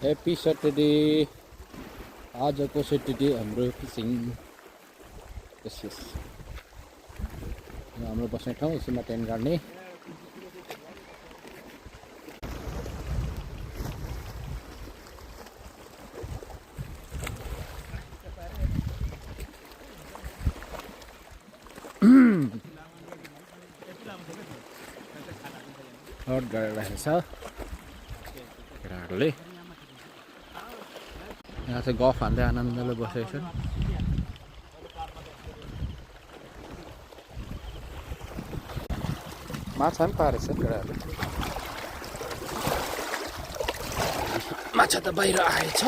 Happy Saturday. आजको Saturday हाम्रो fishing. यस यस हाम्रो बस्ने ठाउँ यसैमा टेन्ट गाड्ने। हट गरेर राखेको छ केटाहरूले। यहाँ चाहिँ गफ हान्दै आनन्दले बसेको छ। माछा पनि पारेछ केटाहरूले। माछा त बाहिर आएछ।